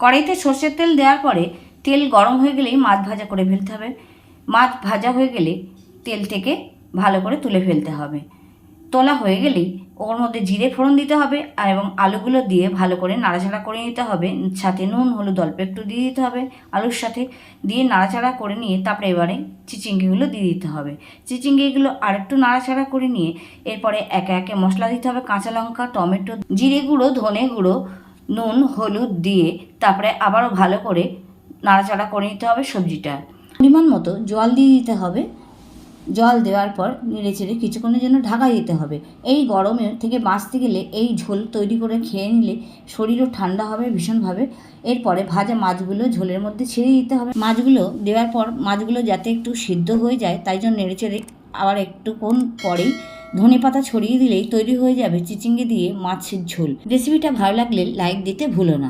কড়াইতে সর্ষের তেল দেওয়ার পরে তেল গরম হয়ে গেলেই মাছ ভাজা করে ফেলতে হবে। মাছ ভাজা হয়ে গেলে তেল থেকে ভালো করে তুলে ফেলতে হবে। তোলা হয়ে গেলেই ওর মধ্যে জিরে ফোড়ন দিতে হবে আর এবং আলুগুলো দিয়ে ভালো করে নাড়াচাড়া করে নিতে হবে। সাথে নুন হলুদ অল্প একটু দিয়ে দিতে হবে আলুর সাথে, দিয়ে নাড়াচাড়া করে নিয়ে তারপরে এবারে চিচিঙ্গিগুলো দিয়ে দিতে হবে। চিচিঙ্গিগুলো আর একটু নাড়াচাড়া করে নিয়ে এরপরে একে একে মশলা দিতে হবে। কাঁচা লঙ্কা, টমেটো, জিরে গুঁড়ো, ধনে গুঁড়ো, নুন হলুদ দিয়ে তারপরে আবারও ভালো করে নাড়াচাড়া করে নিতে হবে। সবজিটা পরিমাণ মতো জল দিয়ে দিতে হবে। জল দেওয়ার পর নেড়ে চেড়ে কিছুক্ষণের জন্য ঢাকা দিতে হবে। এই গরমে থেকে বাঁচতে গেলে এই ঝোল তৈরি করে খেয়ে নিলে শরীরও ঠান্ডা হবে ভীষণভাবে। এরপরে ভাজা মাছগুলো ঝোলের মধ্যে ছেড়ে দিতে হবে। মাছগুলো দেওয়ার পর মাছগুলো যাতে একটু সিদ্ধ হয়ে যায় তাই জন্য নেড়ে চেড়ে আবার একটুক্ষণ পরেই ধনেপাতা ছড়িয়ে দিলেই তৈরি হয়ে যাবে চিচিঙ্গি দিয়ে মাছের ঝোল। রেসিপিটা ভালো লাগলে লাইক দিতে ভুলো না।